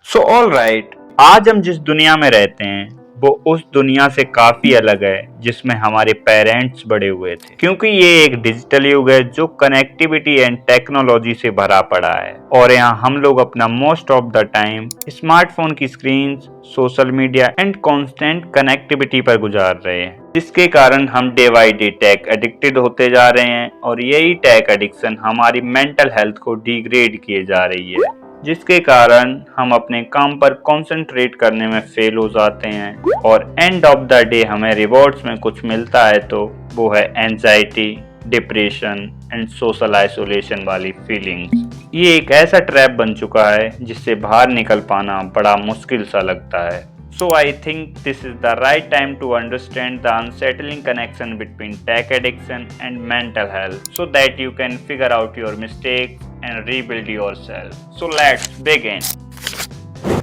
So all right, आज हम जिस दुनिया में रहते हैं वो उस दुनिया से काफी अलग है जिसमें हमारे पेरेंट्स बड़े हुए थे, क्योंकि ये एक डिजिटल युग है जो कनेक्टिविटी एंड टेक्नोलॉजी से भरा पड़ा है। और यहाँ हम लोग अपना most of the time smartphone की screen, social media and constant connectivity पर गुजार रहे हैं, जिसके कारण हम day by day tech addicted होते जा रहे हैं। और यही टेक एडिक्शन हमारी मेंटल हेल्थ को डिग्रेड किए जा रही है, जिसके कारण हम अपने काम पर कंसंट्रेट करने में फेल हो जाते हैं और एंड ऑफ द डे हमें रिवॉर्ड्स में कुछ मिलता है तो वो है anxiety, depression and social isolation वाली फीलिंग्स। ये एक ऐसा ट्रैप बन चुका है जिससे बाहर निकल पाना बड़ा मुश्किल सा लगता है। So I think this is the right time to understand the unsettling connection between tech addiction and mental health so that you can figure out your mistakes and rebuild yourself. So let's begin.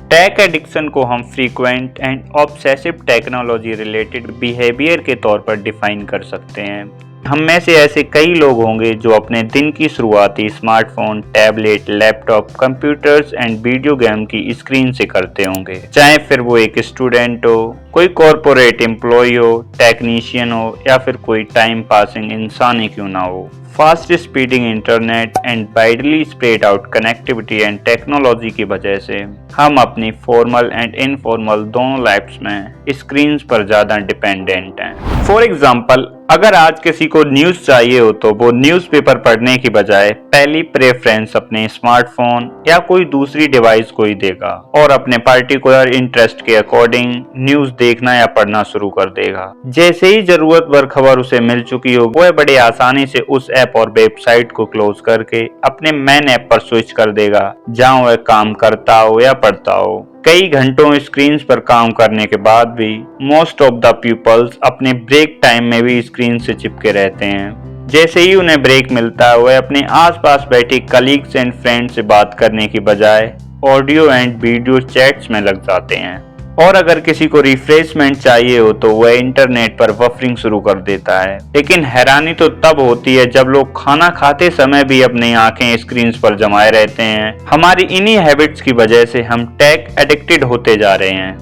Tech addiction को हम frequent and obsessive technology related behaviour के तौर पर define कर सकते हैं। हम में से ऐसे कई लोग होंगे जो अपने दिन की शुरुआती smartphone, tablet, laptop, computers and video game की स्क्रीन से करते होंगे, चाहे फिर वो एक स्टूडेंट हो, कोई कॉरपोरेट एम्प्लॉय हो, टेक्नीशियन हो या फिर कोई टाइम पासिंग इंसान ही क्यों ना हो। Fast speeding internet and widely spread out connectivity and technology की वजह से हम अपनी फॉर्मल एंड इनफॉर्मल दोनों लाइफ्स में स्क्रीन्स पर ज़्यादा डिपेंडेंट हैं। फॉर एग्जाम्पल, अगर आज किसी को न्यूज़ चाहिए हो तो वो न्यूज़पेपर पढ़ने की बजाय पहली प्रेफरेंस अपने स्मार्टफोन या कोई दूसरी डिवाइस को ही देगा और अपने पार्टिकुलर इंटरेस्ट के अकॉर्डिंग न्यूज़ देखना या पढ़ना शुरू कर देगा। जैसे ही जरूरत भर खबर उसे मिल चुकी हो, वह बड़े आसानी से उस ऐप और वेबसाइट को क्लोज करके अपने मेन ऐप पर स्विच कर देगा जहां वह काम करता हो या पढ़ता हो। कई घंटों स्क्रीन पर काम करने के बाद भी मोस्ट ऑफ द पीपल्स अपने ब्रेक टाइम में भी स्क्रीन से चिपके रहते हैं। जैसे ही उन्हें ब्रेक मिलता है वह अपने आसपास बैठे कलीग्स एंड फ्रेंड्स से बात करने की बजाय ऑडियो एंड वीडियो चैट्स में लग जाते हैं। और अगर किसी को रिफ्रेशमेंट चाहिए हो तो वह इंटरनेट पर बफरिंग शुरू कर देता है। लेकिन हैरानी तो तब होती है जब लोग खाना खाते समय भी अपनी आंखें स्क्रीन पर जमाए रहते हैं। हमारी इन्हीं हैबिट्स की वजह से हम टेक एडिक्टेड होते जा रहे हैं।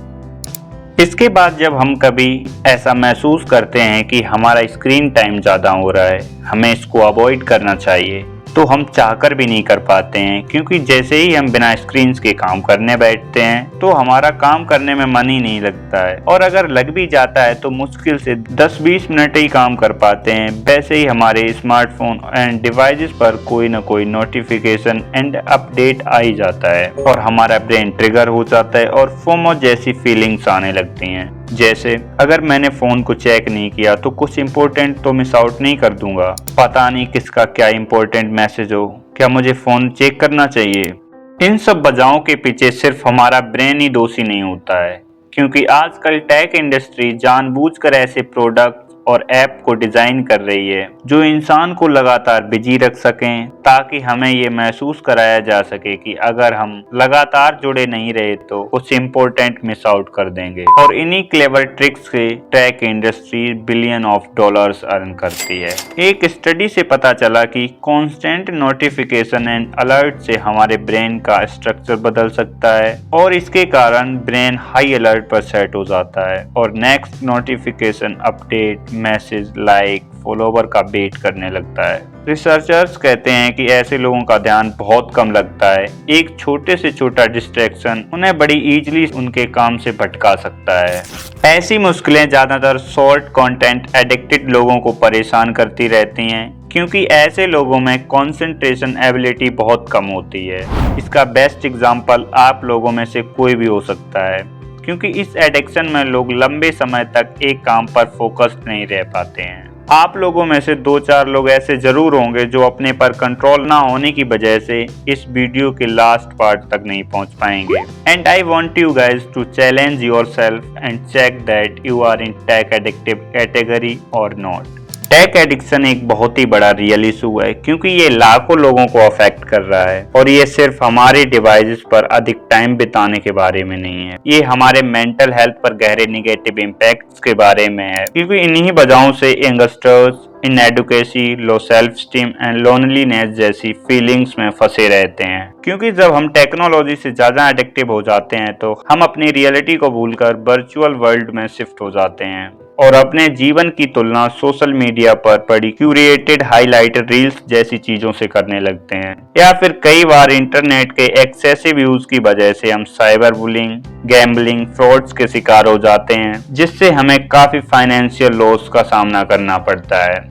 इसके बाद जब हम कभी ऐसा महसूस करते हैं कि हमारा स्क्रीन टाइम ज़्यादा हो रहा है, हमें इसको अवॉइड करना चाहिए, तो हम चाहकर भी नहीं कर पाते हैं, क्योंकि जैसे ही हम बिना स्क्रीन के काम करने बैठते हैं तो हमारा काम करने में मन ही नहीं लगता है। और अगर लग भी जाता है तो मुश्किल से 10-20 मिनट ही काम कर पाते हैं। वैसे ही हमारे स्मार्टफोन एंड डिवाइसेस पर कोई ना कोई नोटिफिकेशन एंड अपडेट आ ही जाता है और हमारा ब्रेन ट्रिगर हो जाता है और फोमो जैसी फीलिंग्स आने लगती हैं। जैसे अगर मैंने फोन को चेक नहीं किया तो कुछ इम्पोर्टेंट तो मिस आउट नहीं कर दूंगा, पता नहीं किसका क्या इम्पोर्टेंट मैसेज हो, क्या मुझे फोन चेक करना चाहिए। इन सब वजहों के पीछे सिर्फ हमारा ब्रेन ही दोषी नहीं होता है, क्योंकि आजकल टेक इंडस्ट्री जानबूझकर ऐसे प्रोडक्ट और ऐप को डिजाइन कर रही है जो इंसान को लगातार बिजी रख सकें, ताकि हमें ये महसूस कराया जा सके कि अगर हम लगातार जुड़े नहीं रहे तो कुछ इम्पोर्टेंट मिस आउट कर देंगे। और इन्हीं क्लेवर ट्रिक्स से tech industry billion of dollars earn करती है। एक स्टडी से पता चला कि कांस्टेंट नोटिफिकेशन एंड अलर्ट से हमारे ब्रेन का स्ट्रक्चर बदल सकता है और इसके कारण ब्रेन हाई अलर्ट पर सेट हो जाता है और next notification, update, message, like, follower का वेट करने लगता है। रिसर्चर्स कहते हैं कि ऐसे लोगों का ध्यान बहुत कम लगता है। एक छोटे से छोटा डिस्ट्रैक्शन उन्हें बड़ी इजीली उनके काम से भटका सकता है। ऐसी मुश्किलें ज्यादातर शॉर्ट कंटेंट एडिक्टेड लोगों को परेशान करती रहती हैं, क्योंकि ऐसे लोगों में कंसंट्रेशन एबिलिटी बहुत कम होती है। इसका बेस्ट एग्जांपल आप लोगों में से कोई भी हो सकता है, क्योंकि इस एडिक्शन में लोग लंबे समय तक एक काम पर फोकस्ड नहीं रह पाते हैं। आप लोगों में से 2-4 लोग ऐसे जरूर होंगे जो अपने पर कंट्रोल ना होने की वजह से इस वीडियो के लास्ट पार्ट तक नहीं पहुंच पाएंगे। And I want you guys to challenge yourself and check that you are in tech addictive category और नॉट। टेक एडिक्शन एक बहुत ही बड़ा रियल इशू है, क्योंकि ये लाखों लोगों को अफेक्ट कर रहा है और ये सिर्फ हमारे डिवाइसेस पर अधिक टाइम बिताने के बारे में नहीं है, ये हमारे मेंटल हेल्थ पर गहरे निगेटिव इम्पैक्ट्स के बारे में है। क्योंकि इन्हीं वजहों से youngsters inadequacy, low self esteem and loneliness जैसी फीलिंग्स में फंसे रहते हैं। क्योंकि जब हम टेक्नोलॉजी से ज्यादा एडिक्टिव हो जाते हैं तो हम अपनी रियलिटी को भूलकर वर्चुअल वर्ल्ड में शिफ्ट हो जाते हैं और अपने जीवन की तुलना सोशल मीडिया पर पड़ी क्यूरेटेड हाइलाइटेड रील्स जैसी चीजों से करने लगते हैं। या फिर कई बार इंटरनेट के एक्सेसिव यूज की वजह से हम साइबर बुलिंग, गैम्बलिंग, फ्रॉड्स के शिकार हो जाते हैं, जिससे हमें काफी फाइनेंशियल लॉस का सामना करना पड़ता है।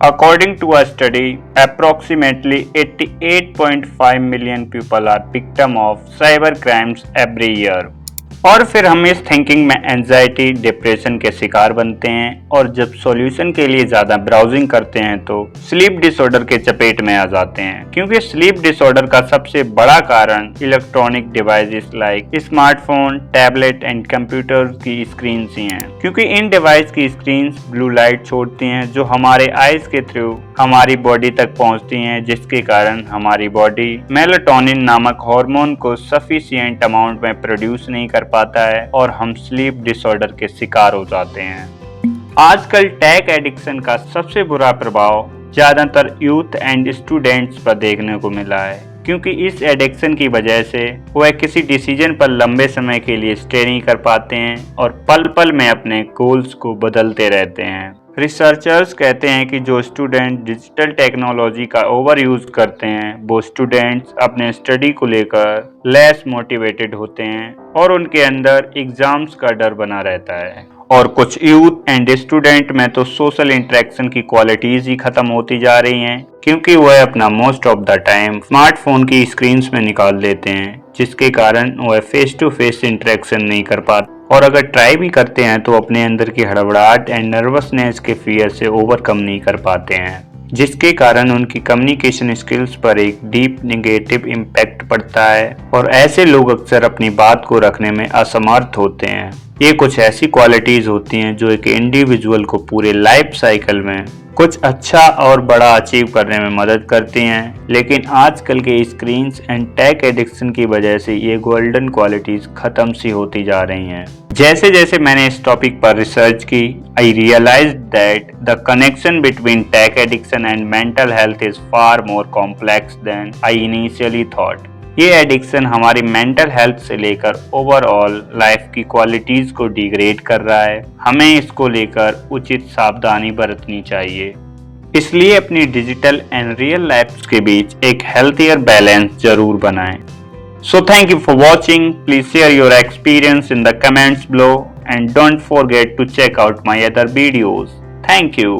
According to a study, approximately 88.5 million people are victim of cyber crimes every year. और फिर हम इस थिंकिंग में एंजाइटी, डिप्रेशन के शिकार बनते हैं और जब सॉल्यूशन के लिए ज्यादा ब्राउजिंग करते हैं तो स्लीप डिसऑर्डर के चपेट में आ जाते हैं। क्योंकि स्लीप डिसऑर्डर का सबसे बड़ा कारण electronic devices like smartphone, tablet and computer की स्क्रीन ही हैं। क्योंकि इन डिवाइस की स्क्रीन ब्लू लाइट छोड़ती हैं जो हमारे आईज के थ्रू हमारी बॉडी तक पहुंचती हैं, जिसके कारण हमारी बॉडी मेलाटोनिन नामक हार्मोन को सफिशिएंट अमाउंट में प्रोड्यूस नहीं कर पाता है और हम स्लीप डिसऑर्डर के शिकार हो जाते हैं। आजकल टेक एडिक्शन का सबसे बुरा प्रभाव ज्यादातर यूथ एंड स्टूडेंट्स पर देखने को मिला है। क्योंकि इस एडिक्शन की वजह से वह किसी डिसीजन पर लंबे समय के लिए स्टे नहीं कर पाते हैं और पल पल में अपने गोल्स को बदलते रहते हैं। रिसर्चर्स कहते हैं कि जो स्टूडेंट डिजिटल टेक्नोलॉजी का ओवर यूज करते हैं वो स्टूडेंट्स अपने स्टडी को लेकर लेस मोटिवेटेड होते हैं और उनके अंदर एग्जाम्स का डर बना रहता है। और कुछ यूथ एंड स्टूडेंट में तो सोशल इंटरेक्शन की क्वालिटीज ही खत्म होती जा रही हैं, क्योंकि वह अपना most of the time smartphone की स्क्रीन्स में निकाल देते हैं, जिसके कारण वह फेस टू फेस इंटरेक्शन नहीं कर पाते और अगर ट्राई भी करते हैं तो अपने अंदर की हड़बड़ाहट एंड नर्वसनेस के फियर से ओवरकम नहीं कर पाते हैं, जिसके कारण उनकी कम्युनिकेशन स्किल्स पर एक डीप नेगेटिव इम्पैक्ट पड़ता है और ऐसे लोग अक्सर अपनी बात को रखने में असमर्थ होते हैं। ये कुछ ऐसी क्वालिटीज होती हैं जो एक इंडिविजुअल को पूरे लाइफ साइकिल में कुछ अच्छा और बड़ा अचीव करने में मदद करती हैं, लेकिन आजकल के स्क्रीन्स एंड टेक एडिक्शन की वजह से ये गोल्डन क्वालिटीज खत्म सी होती जा रही हैं। जैसे जैसे मैंने इस टॉपिक पर रिसर्च की, I realised that the connection between tech addiction and mental health is far more complex than I initially thought. ये एडिक्शन हमारी मेंटल हेल्थ से लेकर ओवरऑल लाइफ की क्वालिटीज को डिग्रेड कर रहा है। हमें इसको लेकर उचित सावधानी बरतनी चाहिए, इसलिए अपनी डिजिटल एंड रियल लाइफ के बीच एक हेल्थियर बैलेंस जरूर बनाएं। So thank you for watching. Please share your experience in the comments below and don't forget to check out my other videos. Thank you.